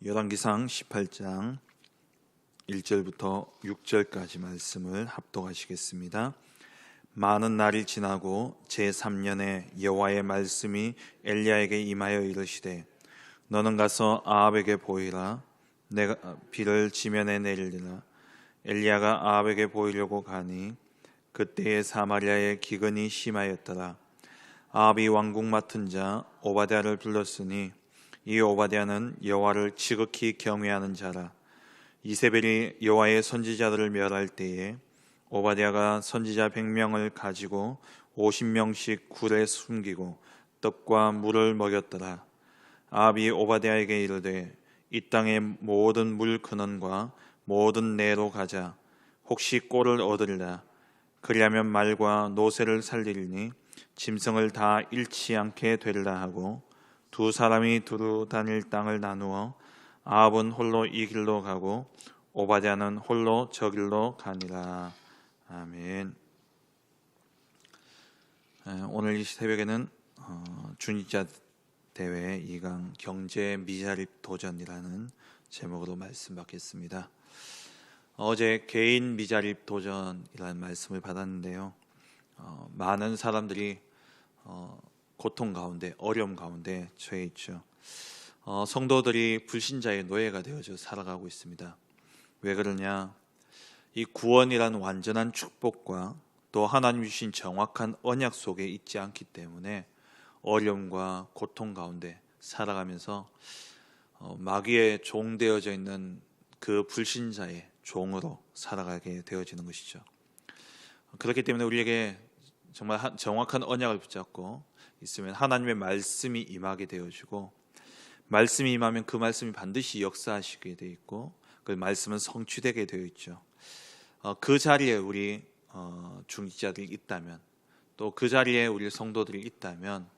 열왕기상 18장 1절부터 6절까지 말씀을 합독하시겠습니다. 많은 날이 지나고 제3년에 여호와의 말씀이 엘리야에게 임하여 이르시되 너는 가서 아합에게 보이라. 내가 비를 지면에 내리리라. 엘리야가 아합에게 보이려고 가니 그때에 사마리아의 기근이 심하였더라. 아합이 왕궁 맡은 자 오바댜를 불렀으니 이 오바댜는 여호와를 지극히 경외하는 자라. 이세벨이 여호와의 선지자들을 멸할 때에 오바댜가 선지자 100명을 가지고 50명씩 굴에 숨기고 떡과 물을 먹였더라. 아합이 오바댜에게 이르되 이 땅의 모든 물 근원과 모든 내로 가자. 혹시 꼴을 얻으리라. 그리하면 말과 노새를 살리리니 짐승을 다 잃지 않게 되리라 하고 두 사람이 두루 다닐 땅을 나누어 아합은 홀로 이 길로 가고 오바댜는 홀로 저 길로 가니라. 아멘. 오늘 이 새벽에는 중직자 대회 2강 경제 미자립 도전이라는 제목으로 말씀 받겠습니다. 어제 개인 미자립 도전이라는 말씀을 받았는데요. 많은 사람들이 고통 가운데, 어려움 가운데 처해 있죠. 성도들이 불신자의 노예가 되어져 살아가고 있습니다. 왜 그러냐? 이 구원이라는 완전한 축복과 또 하나님 주신 정확한 언약 속에 있지 않기 때문에 어려움과 고통 가운데 살아가면서 마귀의 종 되어져 있는 그 불신자의 종으로 살아가게 되어지는 것이죠. 그렇기 때문에 우리에게 정말 정확한 언약을 붙잡고 있으면 하나님의 말씀이 임하게 되어지고, 말씀이 임하면 그 말씀이 반드시 역사하시게 되어 있고 그 말씀은 성취되게 되어 있죠. 그 자리에 우리 중직자들이 있다면, 또 그 자리에 우리 성도들이 있다면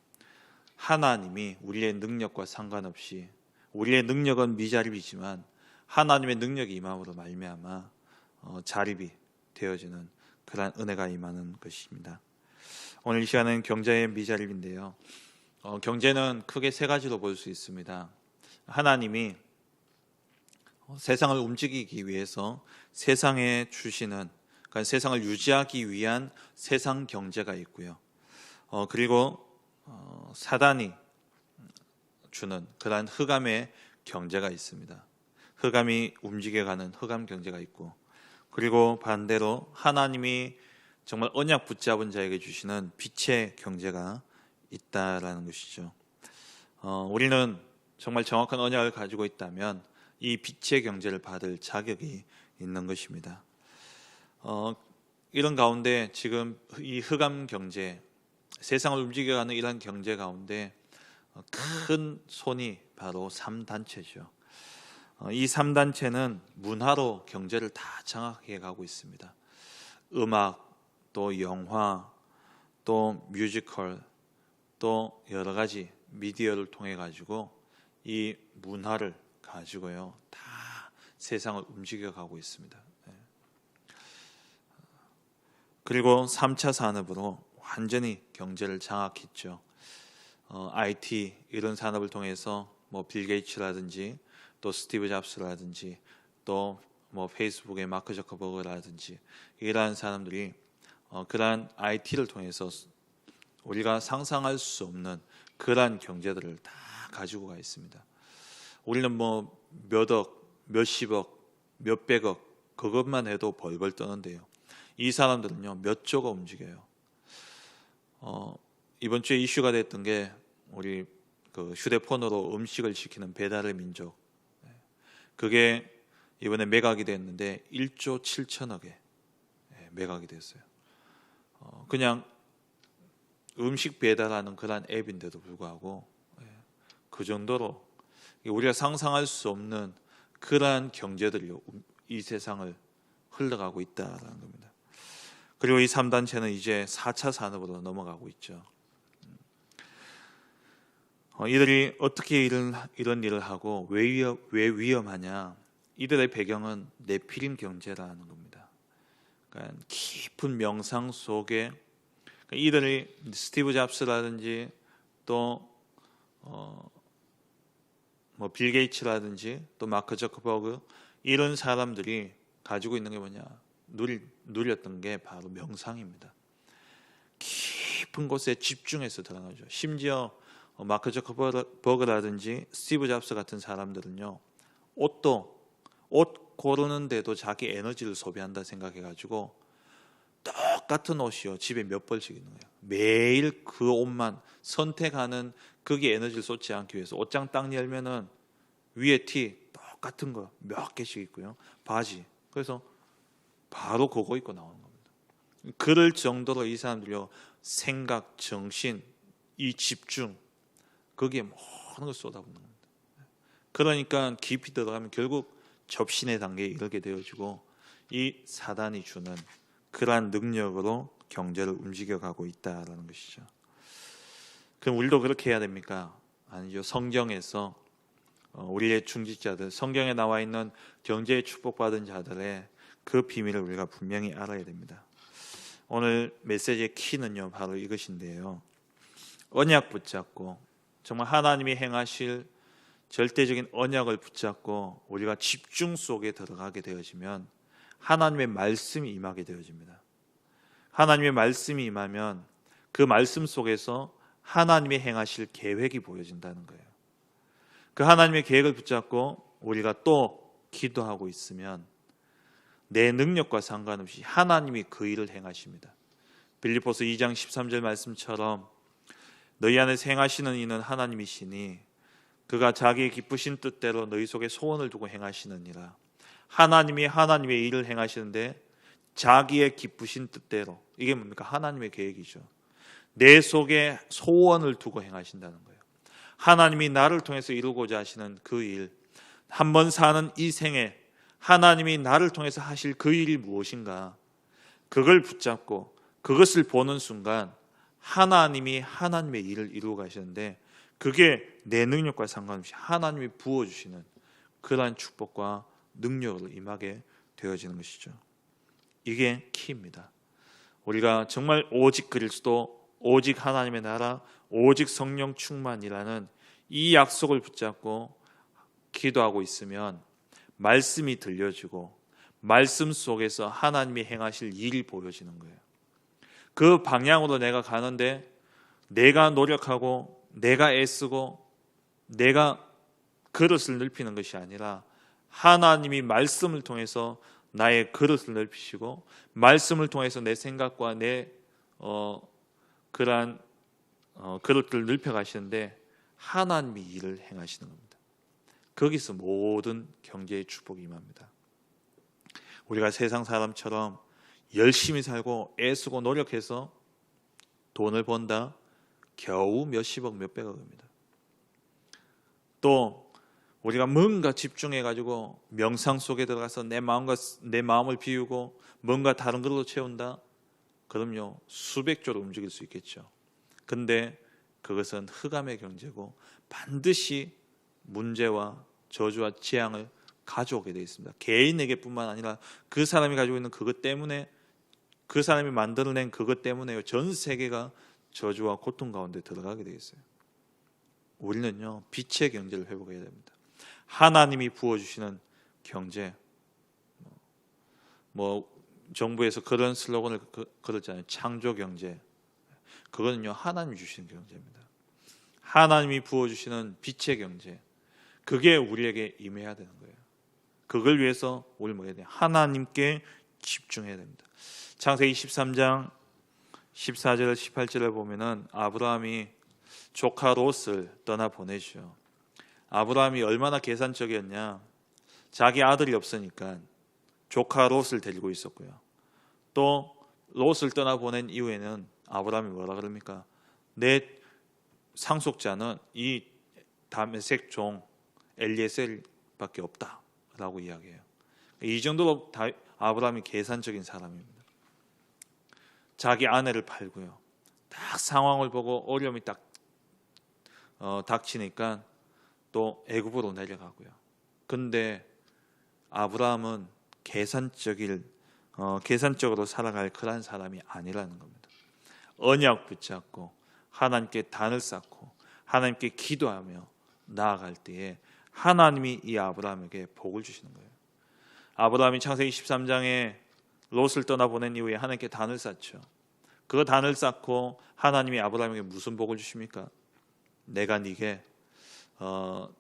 하나님이 우리의 능력과 상관없이, 우리의 능력은 미자립이지만 하나님의 능력이 임함으로 말미암아 자립이 되어지는 그러한 은혜가 임하는 것입니다. 오늘 이 시간은 경제의 미자립인데요. 경제는 크게 세 가지로 볼 수 있습니다. 하나님이 세상을 움직이기 위해서 세상에 주시는, 그러니까 세상을 유지하기 위한 세상 경제가 있고요. 그리고 사단이 주는 그러한 흑암의 경제가 있습니다. 흑암이 움직여가는 흑암 경제가 있고, 그리고 반대로 하나님이 정말 언약 붙잡은 자에게 주시는 빛의 경제가 있다라는 것이죠. 우리는 정말 정확한 언약을 가지고 있다면 이 빛의 경제를 받을 자격이 있는 것입니다. 이런 가운데 지금 이 흑암 경제, 세상을 움직여가는 이런 경제 가운데 큰 손이 바로 3단체죠. 이 3단체는 문화로 경제를 다 장악해 가고 있습니다. 음악, 또 영화, 또 뮤지컬, 또 여러 가지 미디어를 통해 가지고 이 문화를 가지고요 다 세상을 움직여 가고 있습니다. 그리고 3차 산업으로 완전히 경제를 장악했죠. IT 이런 산업을 통해서 빌 게이츠라든지 또 스티브 잡스라든지 또 페이스북의 마크 저커버그라든지 이러한 사람들이 그러한 IT를 통해서 우리가 상상할 수 없는 그러한 경제들을 다 가지고 가 있습니다. 우리는 몇억, 몇십억, 몇백억 그것만 해도 벌벌 떠는데요. 이 사람들은요 몇 조가 움직여요. 이번 주에 이슈가 됐던 게 우리 그 휴대폰으로 음식을 시키는 배달의 민족. 그게 이번에 매각이 됐는데 1조 7천억에 매각이 됐어요. 그냥 음식 배달하는 그런 앱인데도 불구하고 그 정도로 우리가 상상할 수 없는 그러한 경제들이 이 세상을 흘러가고 있다라는 겁니다. 그리고 이 3단체는 이제 4차 산업으로 넘어가고 있죠. 이들이 어떻게 이런 일을 하고 왜 위험하냐? 이들의 배경은 네피림 경제라는 겁니다. 그러니까 깊은 명상 속에 이들이 스티브 잡스라든지 또 뭐 빌 게이츠라든지 또 마크 저커버그 이런 사람들이 가지고 있는 게 뭐냐? 누렸던 게 바로 명상입니다. 깊은 곳에 집중해서 들어가죠. 심지어 마크 저커버그라든지 스티브 잡스 같은 사람들은요, 옷 고르는데도 자기 에너지를 소비한다 생각해가지고 똑같은 옷이요 집에 몇 벌씩 있는 거예요. 매일 그 옷만 선택하는, 거기에 에너지를 쏟지 않기 위해서 옷장 딱 열면은 위에 티 똑같은 거 몇 개씩 있고요, 바지. 그래서 바로 그거 입고 나오는 겁니다. 그럴 정도로 이 사람들요, 생각, 정신, 이 집중, 거기에 모든 걸 쏟아붓는 겁니다. 그러니까 깊이 들어가면 결국 접신의 단계에 이르게 되어지고, 이 사단이 주는 그러한 능력으로 경제를 움직여가고 있다라는 것이죠. 그럼 우리도 그렇게 해야 됩니까? 아니죠. 성경에서 우리의 중직자들, 성경에 나와 있는 경제의 축복받은 자들의 그 비밀을 우리가 분명히 알아야 됩니다. 오늘 메시지의 키는요, 바로 이것인데요. 언약 붙잡고, 정말 하나님이 행하실 절대적인 언약을 붙잡고 우리가 집중 속에 들어가게 되어지면 하나님의 말씀이 임하게 되어집니다. 하나님의 말씀이 임하면 그 말씀 속에서 하나님이 행하실 계획이 보여진다는 거예요. 그 하나님의 계획을 붙잡고 우리가 또 기도하고 있으면 내 능력과 상관없이 하나님이 그 일을 행하십니다. 빌립보서 2장 13절 말씀처럼 너희 안에서 행하시는 이는 하나님이시니 그가 자기의 기쁘신 뜻대로 너희 속에 소원을 두고 행하시느니라. 하나님이 하나님의 일을 행하시는데 자기의 기쁘신 뜻대로, 이게 뭡니까? 하나님의 계획이죠. 내 속에 소원을 두고 행하신다는 거예요. 하나님이 나를 통해서 이루고자 하시는 그 일, 한 번 사는 이 생에 하나님이 나를 통해서 하실 그 일이 무엇인가, 그걸 붙잡고 그것을 보는 순간 하나님이 하나님의 일을 이루어 가시는데, 그게 내 능력과 상관없이 하나님이 부어주시는 그러한 축복과 능력으로 임하게 되어지는 것이죠. 이게 키입니다. 우리가 정말 오직 그리스도, 오직 하나님의 나라, 오직 성령 충만이라는 이 약속을 붙잡고 기도하고 있으면 말씀이 들려지고 말씀 속에서 하나님이 행하실 일이 보여지는 거예요. 그 방향으로 내가 가는데 내가 노력하고 내가 애쓰고 내가 그릇을 넓히는 것이 아니라 하나님이 말씀을 통해서 나의 그릇을 넓히시고 말씀을 통해서 내 생각과 내 그러한 그릇들을 넓혀 가시는데 하나님이 일을 행하시는 겁니다. 거기서 모든 경제의 축복이 임합니다. 우리가 세상 사람처럼 열심히 살고 애쓰고 노력해서 돈을 번다 겨우 몇십억 몇백억입니다. 또 우리가 뭔가 집중해 가지고 명상 속에 들어가서 내 마음을 비우고 뭔가 다른 걸로 채운다, 그럼요 수백조로 움직일 수 있겠죠. 근데 그것은 흑암의 경제고 반드시 문제와 저주와 재앙을 가져오게 되어 있습니다. 개인에게뿐만 아니라 그 사람이 가지고 있는 그것 때문에, 그 사람이 만들어낸 그것 때문에 전 세계가 저주와 고통 가운데 들어가게 되어 있어요. 우리는요 빛의 경제를 회복해야 됩니다. 하나님이 부어주시는 경제, 뭐 정부에서 그런 슬로건을 걸었잖아요. 창조 경제. 그거는요 하나님이 주시는 경제입니다. 하나님이 부어주시는 빛의 경제, 그게 우리에게 임해야 되는 거예요. 그걸 위해서 우리 뭐해야 돼요? 하나님께 집중해야 됩니다. 창세기 13장 14절 18절을 보면은 아브라함이 조카 롯을 떠나 보내죠. 아브라함이 얼마나 계산적이었냐. 자기 아들이 없으니까 조카 롯을 데리고 있었고요. 또 롯을 떠나 보낸 이후에는 아브라함이 뭐라 그럽니까? 내 상속자는 이 다메섹 종 엘리에셀밖에 없다라고 이야기해요. 이 정도로 아브라함이 계산적인 사람입니다. 자기 아내를 팔고요. 딱 상황을 보고 어려움이 딱 닥치니까 또 애굽으로 내려가고요. 근데 아브라함은 계산적으로 살아갈 그런 사람이 아니라는 겁니다. 언약 붙잡고 하나님께 단을 쌓고 하나님께 기도하며 나아갈 때에 하나님이 이 아브라함에게 복을 주시는 거예요. 아브라함이 창세기 13장에 롯을 떠나보낸 이후에 하나님께 단을 쌓죠. 그 단을 쌓고 하나님이 아브라함에게 무슨 복을 주십니까? 내가 네게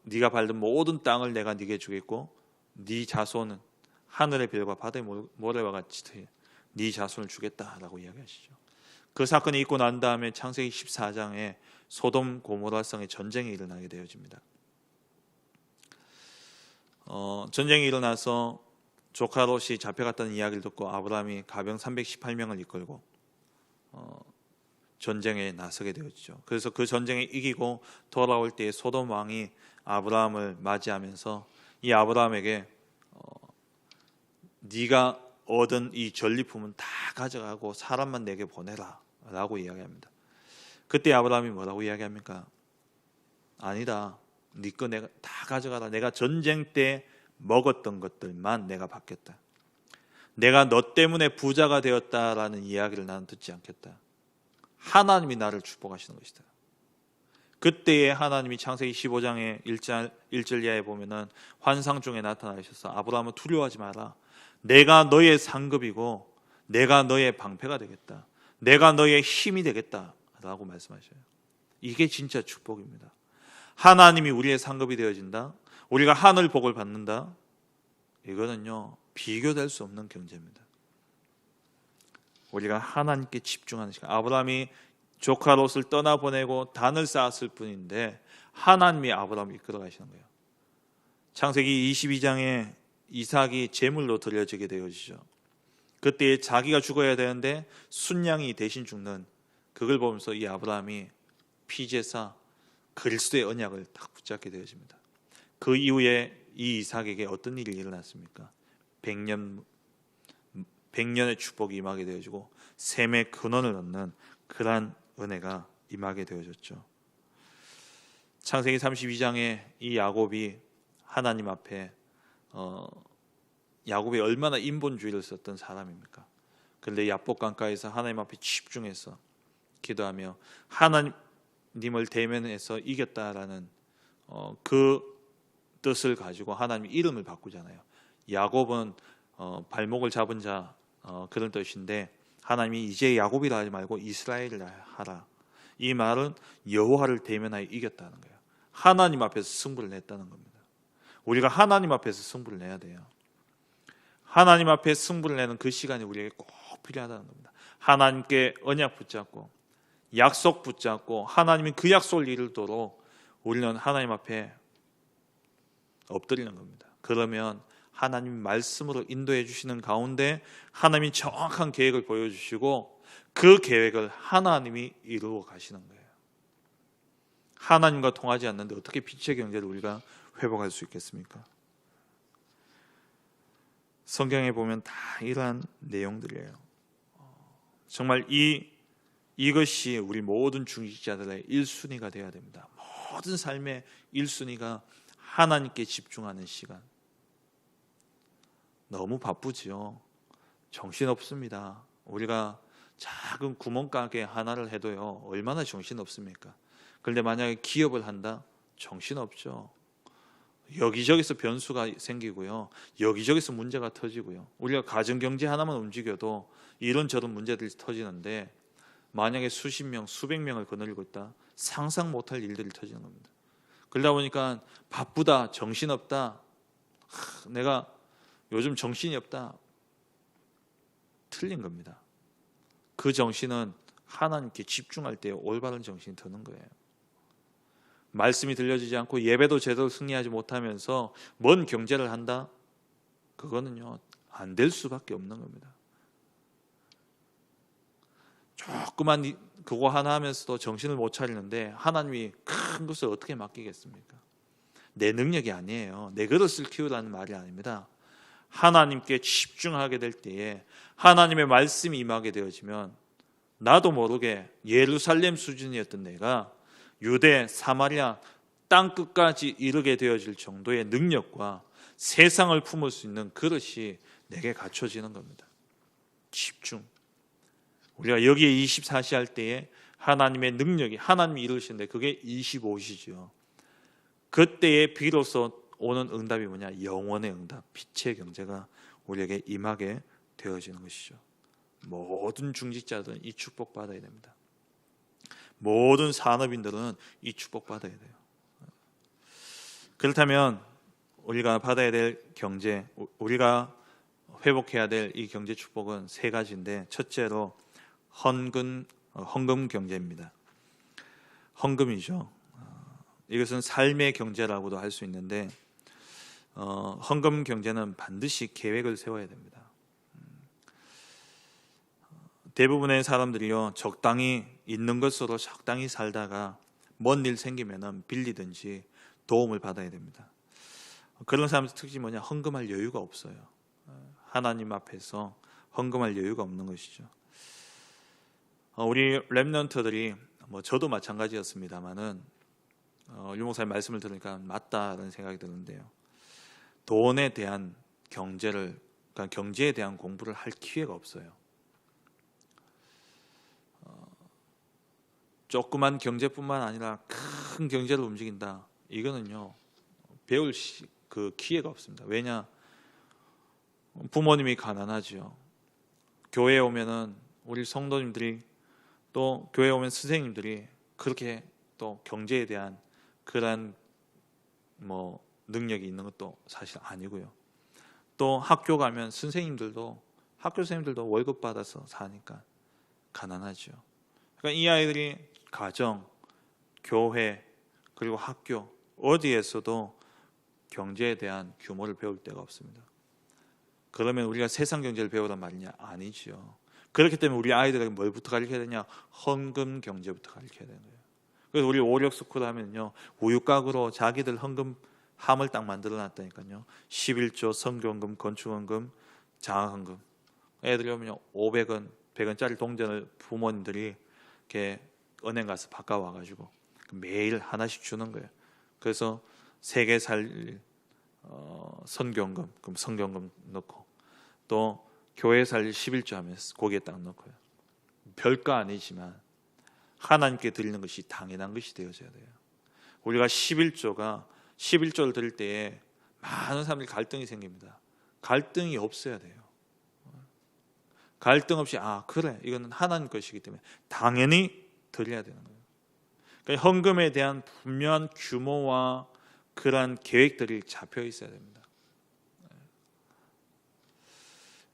네가 밟는 모든 땅을 내가 네게 주겠고 네 자손은 하늘의 별과 바다의 모래와 같이 네 자손을 주겠다라고 이야기하시죠. 그 사건이 있고 난 다음에 창세기 14장에 소돔 고모라성의 전쟁이 일어나게 되어집니다. 전쟁이 일어나서 조카 롯이 잡혀갔다는 이야기를 듣고 아브라함이 가병 318명을 이끌고 전쟁에 나서게 되었죠. 그래서 그 전쟁에 이기고 돌아올 때에 소돔 왕이 아브라함을 맞이하면서 이 아브라함에게 네가 얻은 이 전리품은 다 가져가고 사람만 내게 보내라 라고 이야기합니다. 그때 아브라함이 뭐라고 이야기합니까? 아니다, 네 거 내가 다 가져가라. 내가 전쟁 때 먹었던 것들만 내가 받겠다. 내가 너 때문에 부자가 되었다라는 이야기를 나는 듣지 않겠다. 하나님이 나를 축복하시는 것이다. 그때에 하나님이 창세기 15장의 1절 이하에 보면은 환상 중에 나타나셔서 아브라함은 두려워하지 마라. 내가 너의 상급이고 내가 너의 방패가 되겠다. 내가 너의 힘이 되겠다 라고 말씀하셔요. 이게 진짜 축복입니다. 하나님이 우리의 상급이 되어진다. 우리가 하늘 복을 받는다. 이거는요 비교될 수 없는 경제입니다. 우리가 하나님께 집중하는 시간. 아브라함이 조카 롯을 떠나보내고 단을 쌓았을 뿐인데 하나님이 아브라함을 이끌어 가시는 거예요. 창세기 22장에 이삭이 제물로 드려지게 되어지죠. 그때 자기가 죽어야 되는데 순양이 대신 죽는 그걸 보면서 이 아브라함이 피제사 그리스도의 언약을 딱 붙잡게 되어집니다. 그 이후에 이 이삭에게 어떤 일이 일어났습니까? 100년의 축복이 임하게 되어지고 셈의 근원을 얻는 그러한 은혜가 임하게 되어졌죠. 창세기 32장에 이 야곱이 하나님 앞에 야곱이 얼마나 인본주의를 썼던 사람입니까? 그런데 야복 강가에서 하나님 앞에 집중해서 기도하며 하나님을 대면해서 이겼다라는 그 뜻을 가지고 하나님이 이름을 바꾸잖아요. 야곱은 발목을 잡은 자 그런 뜻인데 하나님이 이제 야곱이라 하지 말고 이스라엘이라 하라. 이 말은 여호와를 대면하여 이겼다는 거예요. 하나님 앞에서 승부를 냈다는 겁니다. 우리가 하나님 앞에서 승부를 내야 돼요. 하나님 앞에 승부를 내는 그 시간이 우리에게 꼭 필요하다는 겁니다. 하나님께 언약 붙잡고 약속 붙잡고 하나님이 그 약속을 이루도록 우리는 하나님 앞에 엎드리는 겁니다. 그러면 하나님 말씀으로 인도해 주시는 가운데 하나님이 정확한 계획을 보여주시고 그 계획을 하나님이 이루어 가시는 거예요. 하나님과 통하지 않는데 어떻게 빛의 경제를 우리가 회복할 수 있겠습니까? 성경에 보면 다 이러한 내용들이에요. 정말 이것이 우리 모든 중직자들의 1순위가 되어야 됩니다. 모든 삶의 1순위가 하나님께 집중하는 시간. 너무 바쁘지요. 정신없습니다. 우리가 작은 구멍가게 하나를 해도요 얼마나 정신없습니까? 그런데 만약에 기업을 한다? 정신없죠. 여기저기서 변수가 생기고요, 여기저기서 문제가 터지고요. 우리가 가정경제 하나만 움직여도 이런저런 문제들이 터지는데 만약에 수십 명, 수백 명을 거느리고 있다? 상상 못할 일들이 터지는 겁니다. 그러다 보니까 바쁘다, 정신없다, 내가 요즘 정신이 없다, 틀린 겁니다. 그 정신은 하나님께 집중할 때 올바른 정신이 드는 거예요. 말씀이 들려지지 않고 예배도 제대로 승리하지 못하면서 뭔 경제를 한다? 그거는요 안 될 수밖에 없는 겁니다. 조그만 그거 하나 하면서도 정신을 못 차리는데 하나님이 큰 것을 어떻게 맡기겠습니까? 내 능력이 아니에요. 내 그릇을 키우라는 말이 아닙니다. 하나님께 집중하게 될 때에 하나님의 말씀이 임하게 되어지면 나도 모르게 예루살렘 수준이었던 내가 유대, 사마리아 땅끝까지 이르게 되어질 정도의 능력과 세상을 품을 수 있는 그릇이 내게 갖춰지는 겁니다. 집중. 우리가 여기에 24시 할 때에 하나님의 능력이 하나님이 이루시는데 그게 25시죠. 그때에 비로소 오는 응답이 뭐냐? 영원의 응답, 빛의 경제가 우리에게 임하게 되어지는 것이죠. 모든 중직자들은 이 축복 받아야 됩니다. 모든 산업인들은 이 축복 받아야 돼요. 그렇다면 우리가 받아야 될 경제, 우리가 회복해야 될 이 경제 축복은 세 가지인데, 첫째로 헌금 경제입니다. 헌금이죠. 이것은 삶의 경제라고도 할 수 있는데, 헌금 경제는 반드시 계획을 세워야 됩니다. 대부분의 사람들이요, 적당히 있는 것으로 적당히 살다가 먼 일 생기면은 빌리든지 도움을 받아야 됩니다. 그런 사람들 특징이 뭐냐? 헌금할 여유가 없어요. 하나님 앞에서 헌금할 여유가 없는 것이죠. 우리 렘넌트들이, 저도 마찬가지였습니다만은 유 목사님 말씀을 들으니까 맞다라는 생각이 드는데요. 돈에 대한 그러니까 경제에 대한 공부를 할 기회가 없어요. 조그만 경제뿐만 아니라 큰 경제를 움직인다. 이거는요, 배울 그 기회가 없습니다. 왜냐? 부모님이 가난하죠. 교회에 오면은 우리 성도님들이, 또 교회에 오면 선생님들이 그렇게 또 경제에 대한 그런 능력이 있는 것도 사실 아니고요. 또 학교 가면 학교 선생님들도 월급 받아서 사니까 가난하죠. 그러니까 이 아이들이 가정, 교회, 그리고 학교 어디에서도 경제에 대한 규모를 배울 데가 없습니다. 그러면 우리가 세상 경제를 배우란 말이냐? 아니죠. 그렇기 때문에 우리 아이들에게 뭘부터 가르쳐야 되냐? 헌금 경제부터 가르쳐야 되는 거예요. 그래서 우리 오력스쿨 하면요, 우유곽으로 자기들 헌금함을 딱 만들어 놨다니까요. 11조, 선교헌금, 건축헌금, 장학헌금. 애들이 오면 500원, 100원짜리 동전을 부모님들이 이렇게 은행 가서 바꿔와가지고 매일 하나씩 주는 거예요. 그래서 3개 살 선교헌금, 그럼 선교헌금 넣고, 또 교회 살 11조 하면 거기에 딱 넣고요. 별거 아니지만 하나님께 드리는 것이 당연한 것이 되어져야 돼요. 우리가 11조를 드릴 때에 많은 사람들이 갈등이 생깁니다. 갈등이 없어야 돼요. 갈등 없이 그래, 이거는 하나님 것이기 때문에 당연히 드려야 되는 거예요. 그러니까 헌금에 대한 분명한 규모와 그러한 계획들이 잡혀 있어야 됩니다.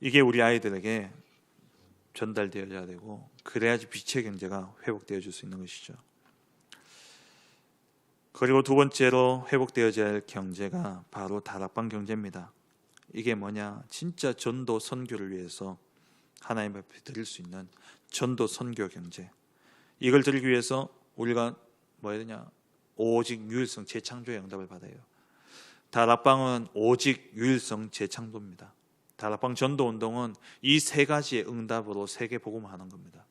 이게 우리 아이들에게 전달되어야 되고, 그래야지 빛의 경제가 회복되어 줄 수 있는 것이죠. 그리고 두 번째로 회복되어야 할 경제가 바로 다락방 경제입니다. 이게 뭐냐? 진짜 전도 선교를 위해서 하나님 앞에 드릴 수 있는 전도 선교 경제. 이걸 드리기 위해서 우리가 뭐 해야 되냐? 오직 유일성 재창조의 응답을 받아요. 다락방은 오직 유일성 재창조입니다. 다락방 전도 운동은 이 세 가지의 응답으로 세계 복음화하는 겁니다.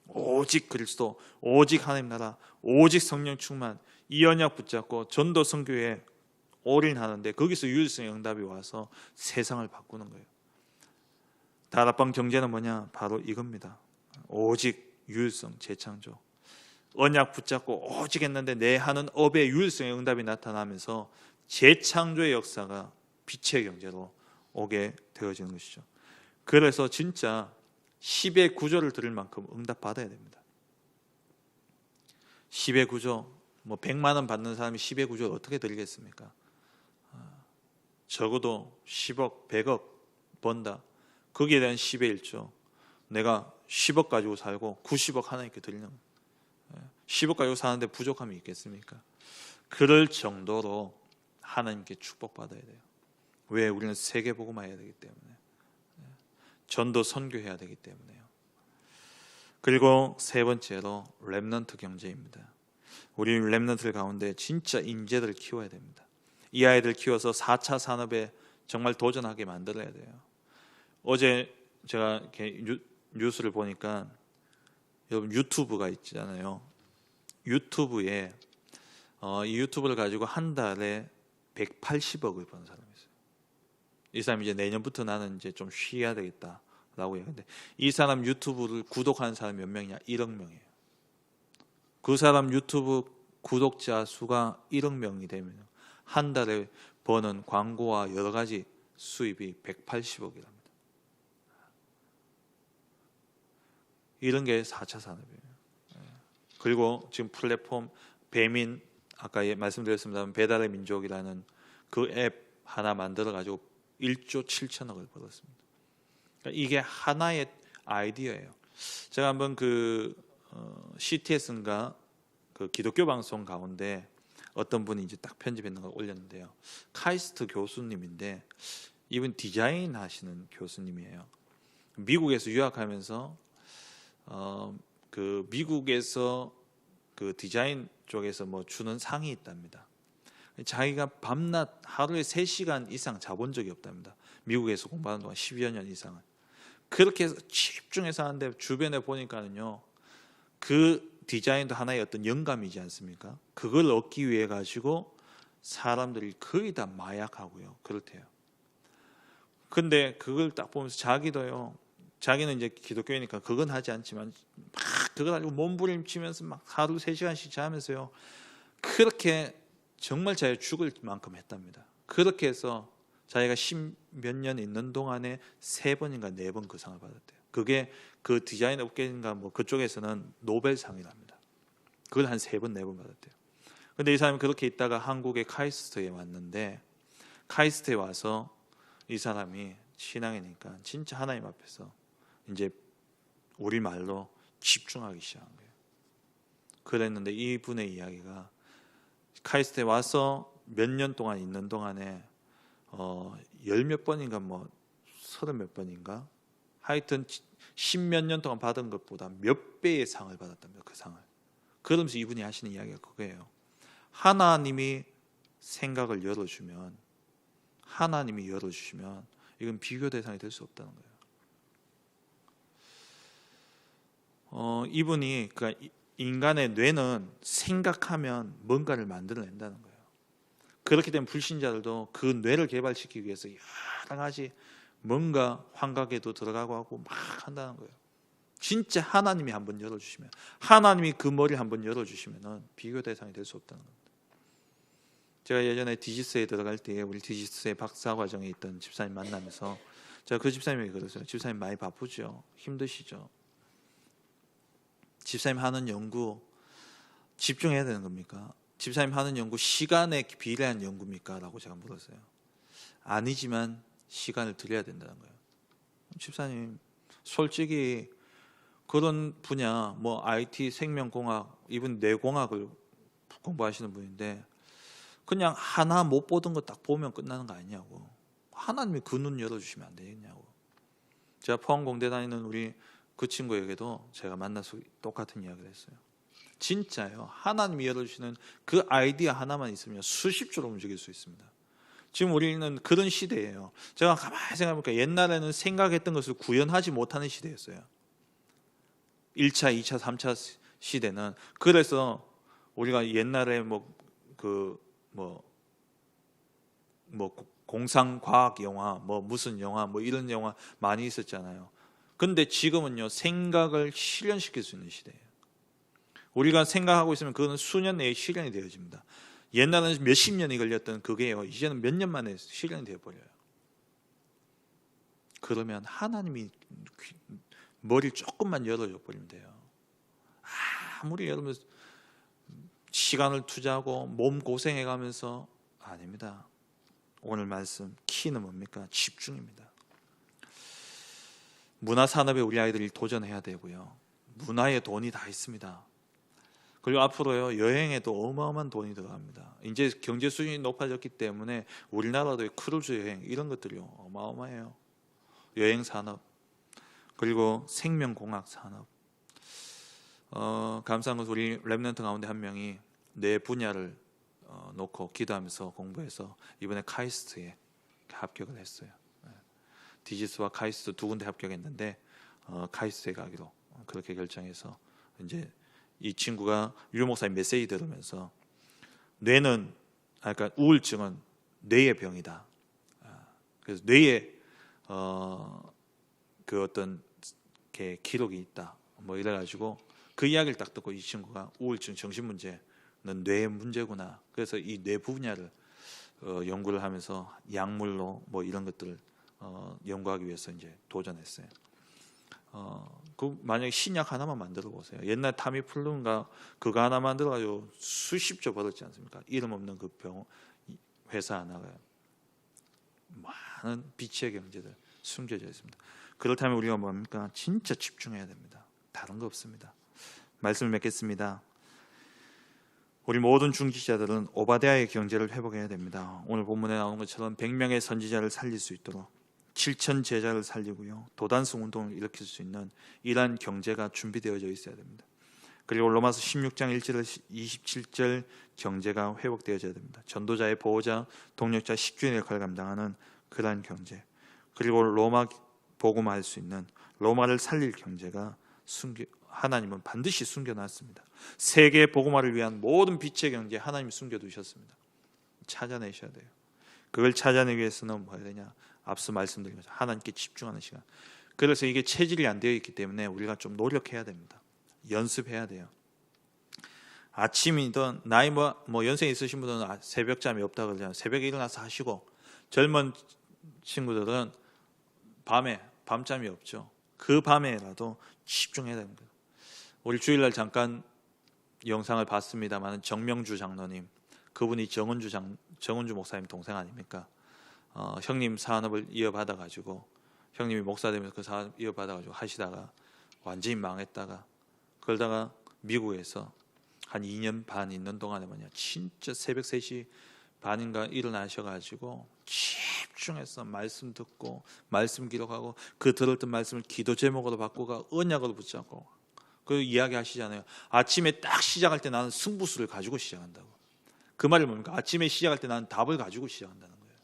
오직 그리스도, 오직 하나님 나라, 오직 성령 충만, 이 언약 붙잡고 전도 선교에 올인하는데, 거기서 유일성의 응답이 와서 세상을 바꾸는 거예요. 다락방 경제는 뭐냐? 바로 이겁니다. 오직 유일성 재창조. 언약 붙잡고 오직 했는데 내 하는 업의 유일성의 응답이 나타나면서 재창조의 역사가 빛의 경제로 오게 되어지는 것이죠. 그래서 진짜 10의 구조를 들을 만큼 응답 받아야 됩니다. 10의 구조, 100만 원 받는 사람이 10의 구조를 어떻게 드리겠습니까? 적어도 10억, 100억 번다. 거기에 대한 10의 1조. 내가 10억 가지고 살고 90억 하나님께 드리는, 10억 가지고 사는데 부족함이 있겠습니까? 그럴 정도로 하나님께 축복받아야 돼요. 왜? 우리는 세계 복음화해야 되기 때문에, 전도 선교해야 되기 때문에요. 그리고 세 번째로 렘넌트 경제입니다. 우리 렘넌트 가운데 진짜 인재들을 키워야 됩니다. 이 아이들 키워서 4차 산업에 정말 도전하게 만들어야 돼요. 어제 제가 이렇게 뉴스를 보니까, 여러분 유튜브가 있잖아요. 유튜브에 이 유튜브를 가지고 한 달에 180억을 버는 사람이 있어요. 이 사람이 이제 내년부터 나는 이제 좀 쉬어야 되겠다라고 얘기하는데, 이 사람 유튜브를 구독하는 사람이 몇 명이냐? 1억 명이에요. 그 사람 유튜브 구독자 수가 1억 명이 되면 한 달에 버는 광고와 여러 가지 수입이 180억이랍니다. 이런 게 4차 산업이에요. 그리고 지금 플랫폼 배민, 아까 말씀드렸습니다. 배달의 민족이라는 그 앱 하나 만들어 가지고 1조 7천억을 벌었습니다. 그러니까 이게 하나의 아이디어예요. 제가 한번 CTS인가 그 기독교 방송 가운데 어떤 분이 이제 딱 편집했는 걸 올렸는데요. 카이스트 교수님인데 이분 디자인 하시는 교수님이에요. 미국에서 유학하면서 그 미국에서 그 디자인 쪽에서 뭐 주는 상이 있답니다. 자기가 밤낮 하루에 3시간 이상 자본 적이 없답니다. 미국에서 공부하는 동안 10여 년 이상은. 그렇게 해서 집중해서 하는데 주변에 보니까는요, 그 디자인도 하나의 어떤 영감이지 않습니까? 그걸 얻기 위해 가지고 사람들이 거의 다 마약하고요, 그렇대요. 근데 그걸 딱 보면서 자기도요, 자기는 이제 기독교니까 그건 하지 않지만 막 그걸 가지고 몸부림치면서 막 하루 3시간씩 자면서요, 그렇게 정말 자기가 죽을 만큼 했답니다. 그렇게 해서 자기가 10몇 년 있는 동안에 3번인가 4번 그 상을 받았대요. 그게 그 디자인 업계인가 뭐 그쪽에서는 노벨상이랍니다. 그걸 한 3번 4번 받았대요. 근데 이 사람이 그렇게 있다가 한국의 카이스트에 왔는데, 카이스트에 와서 이 사람이 신앙이니까 진짜 하나님 앞에서 이제 우리말로 집중하기 시작한 거예요. 그랬는데 이분의 이야기가 카이스트에 와서 몇 년 동안 있는 동안에 10몇 번인가 뭐 30몇 번인가 하여튼 10몇 년 동안 받은 것보다 몇 배의 상을 받았답니다. 그 상을. 그러면서 이분이 하시는 이야기가 그거예요. 하나님이 생각을 열어주면, 하나님이 열어주시면 이건 비교 대상이 될 수 없다는 거예요. 이분이 그러니까 인간의 뇌는 생각하면 뭔가를 만들어낸다는 거예요. 그렇기 때문에 불신자들도 그 뇌를 개발시키기 위해서 여러 가지 뭔가 환각에도 들어가고 하고 막 한다는 거예요. 진짜 하나님이 한번 열어주시면, 하나님이 그 머리를 한번 열어주시면 비교 대상이 될 수 없다는 겁니다. 제가 예전에 디지스에 들어갈 때 우리 디지스의 박사 과정에 있던 집사님 만나면서 제가 그 집사님에게 그랬어요. 집사님 많이 바쁘죠? 힘드시죠? 집사님 하는 연구 집중해야 되는 겁니까? 집사님 하는 연구 시간에 비례한 연구입니까? 라고 제가 물었어요. 아니지만 시간을 들여야 된다는 거예요. 집사님 솔직히 그런 분야 뭐 IT, 생명공학, 이분 뇌공학을 공부하시는 분인데 그냥 하나 못 보던 거 딱 보면 끝나는 거 아니냐고. 하나님이 그 눈 열어주시면 안 되겠냐고. 제가 포항공대 다니는 우리 그 친구에게도 제가 만나서 똑같은 이야기를 했어요. 진짜요. 하나님이 열어주시는 그 아이디어 하나만 있으면 수십 조로 움직일 수 있습니다. 지금 우리는 그런 시대예요. 제가 가만히 생각해보니까 옛날에는 생각했던 것을 구현하지 못하는 시대였어요. 1차, 2차, 3차 시대는. 그래서 우리가 옛날에 공상과학 영화, 무슨 영화, 이런 영화 많이 있었잖아요. 근데 지금은요, 생각을 실현시킬 수 있는 시대예요. 우리가 생각하고 있으면 그거는 수년 내에 실현이 되어집니다. 옛날에는 몇십 년이 걸렸던 그게요, 이제는 몇 년 만에 실현이 되어버려요. 그러면 하나님이 머리를 조금만 열어줘 버리면 돼요. 아무리 여러분 시간을 투자하고 몸 고생해가면서 아닙니다. 오늘 말씀 키는 뭡니까? 집중입니다. 문화산업에 우리 아이들이 도전해야 되고요. 문화에 돈이 다 있습니다. 그리고 앞으로요, 여행에도 어마어마한 돈이 들어갑니다. 이제 경제 수준이 높아졌기 때문에 우리나라도 크루즈 여행 이런 것들이요, 어마어마해요. 여행 산업, 그리고 생명공학 산업. 감사한 것은 우리 랩런트 가운데 한 명이 내 분야를 놓고 기도하면서 공부해서 이번에 카이스트에 합격을 했어요. 디지스와 카이스트 두 군데 합격했는데 카이스트에 가기로 그렇게 결정해서 이제 이 친구가 유 목사님 메시지 들으면서 뇌는, 그러니까 우울증은 뇌의 병이다. 그래서 뇌에 그 어떤 게 기록이 있다. 이래가지고 그 이야기를 딱 듣고 이 친구가 우울증, 정신 문제는 뇌의 문제구나. 그래서 이 뇌 분야를 연구를 하면서 약물로 뭐 이런 것들을 연구하기 위해서 이제 도전했어요. 그 만약에 신약 하나만 만들어 보세요. 옛날 타미플루인가 그거 하나 만들어가지고 수십조 벌었지 않습니까? 이름 없는 그 회사 하나가 많은 빛의 경제들 숨겨져 있습니다. 그렇다면 우리가 뭡니까? 진짜 집중해야 됩니다. 다른 거 없습니다. 말씀을 맺겠습니다. 우리 모든 중직자들은 오바댜의 경제를 회복해야 됩니다. 오늘 본문에 나오는 것처럼 100명의 선지자를 살릴 수 있도록 7천 제자를 살리고요, 도단성 운동을 일으킬 수 있는 이러한 경제가 준비되어져 있어야 됩니다. 그리고 로마서 16장 1절 27절 경제가 회복되어져야 됩니다. 전도자의 보호자, 동력자, 식주인의 역할을 감당하는 그러한 경제, 그리고 로마 복음화할 수 있는 로마를 살릴 경제가 하나님은 반드시 숨겨놨습니다. 세계 복음화를 위한 모든 빛의 경제 하나님이 숨겨두셨습니다. 찾아내셔야 돼요. 그걸 찾아내기 위해서는 뭐 해야 되냐? 앞서 말씀드린 것처럼 하나님께 집중하는 시간. 그래서 이게 체질이 안 되어 있기 때문에 우리가 좀 노력해야 됩니다. 연습해야 돼요. 아침이든 나이 뭐 연세 있으신 분들은 새벽잠이 없다 그러잖아요. 새벽에 일어나서 하시고, 젊은 친구들은 밤잠이 없죠. 그 밤에라도 집중해야 됩니다. 우리 주일날 잠깐 영상을 봤습니다만 정명주 장로님, 그분이 정은주 목사님 동생 아닙니까? 형님 산업을 이어받아 가지고, 형님이 목사 되면서 그 사업 이어받아 가지고 하시다가 완전히 망했다가, 그러다가 미국에서 한 2년 반 있는 동안에 진짜 새벽 3시 반인가 일어나셔 가지고 집중해서 말씀 듣고 말씀 기록하고, 그 들었던 말씀을 기도 제목으로 바꾸고 언약으로 붙잡고, 그 이야기 하시잖아요. 아침에 딱 시작할 때 나는 승부수를 가지고 시작한다고. 그 말이 뭡니까? 아침에 시작할 때 나는 답을 가지고 시작한다는 거예요.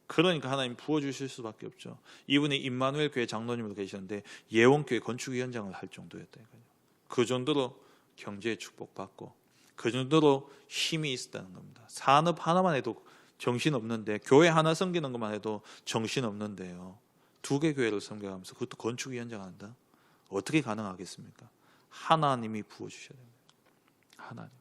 그러니까 하나님 부어주실 수밖에 없죠. 이분이 임마누엘 교회 장로님으로 계셨는데 예원교회 건축위원장을 할 정도였다니까요. 그 정도로 경제의 축복받고, 그 정도로 힘이 있었다는 겁니다. 산업 하나만 해도 정신없는데, 교회 하나 섬기는 것만 해도 정신없는데요, 2개 교회를 섬겨가면서 그것도 건축위원장 한다? 어떻게 가능하겠습니까? 하나님이 부어주셔야 됩니다. 하나님.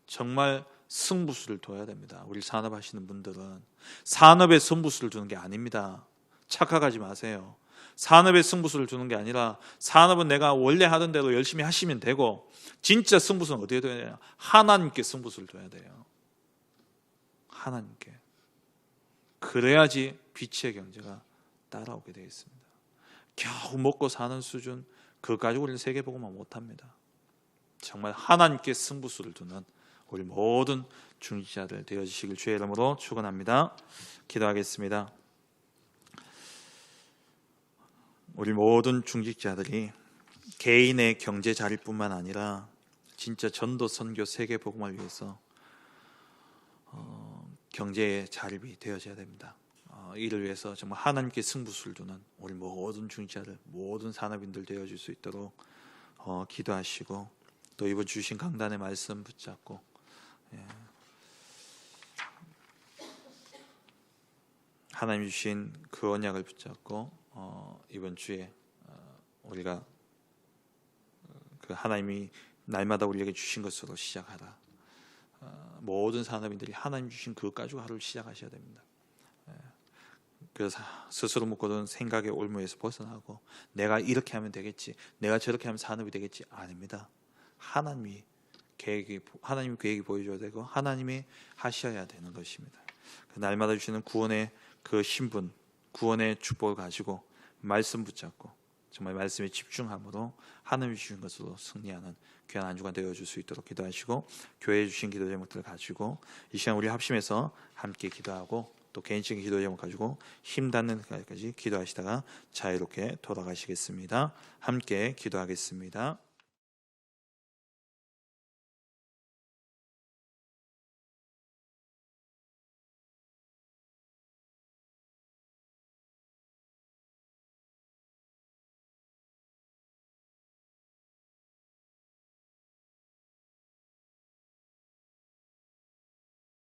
정말 승부수를 둬야 됩니다. 우리 산업하시는 분들은 산업에 승부수를 두는 게 아닙니다. 착각하지 마세요. 산업에 승부수를 두는 게 아니라, 산업은 내가 원래 하던 대로 열심히 하시면 되고, 진짜 승부수는 어디에 둬야 되냐? 하나님께 승부수를 둬야 돼요. 하나님께. 그래야지 빛의 경제가 따라오게 되어 있습니다. 겨우 먹고 사는 수준, 그거 가지고 우리는 세계복음화 못합니다. 정말 하나님께 승부수를 두는 우리 모든 중직자들 되어주시길 주의 이름으로 축원합니다. 기도하겠습니다. 우리 모든 중직자들이 개인의 경제 자립뿐만 아니라 진짜 전도, 선교, 세계 복음을 위해서 경제의 자립이 되어져야 됩니다. 이를 위해서 정말 하나님께 승부수를 두는 우리 모든 중직자들, 모든 산업인들 되어줄 수 있도록 기도하시고, 또 이번 주신 강단의 말씀 붙잡고, 하나님 주신 그 언약을 붙잡고 이번 주에 우리가 그 하나님이 날마다 우리에게 주신 것으로 시작하라. 모든 산업인들이 하나님 주신 그것 가지고 하루를 시작하셔야 됩니다. 그래서 스스로 묻고든 생각의 올무에서 벗어나고, 내가 이렇게 하면 되겠지, 내가 저렇게 하면 산업이 되겠지, 아닙니다. 하나님이 계획이 보여줘야 되고, 하나님이 하셔야 되는 것입니다. 그 날마다 주시는 구원의 그 신분, 구원의 축복을 가지고 말씀 붙잡고 정말 말씀에 집중함으로 하나님이 주신 것으로 승리하는 귀한 한 주간 되어줄 수 있도록 기도하시고, 교회에 주신 기도 제목들을 가지고 이 시간 우리 합심해서 함께 기도하고, 또 개인적인 기도 제목 가지고 힘 닿는 까지 기도하시다가 자유롭게 돌아가시겠습니다. 함께 기도하겠습니다.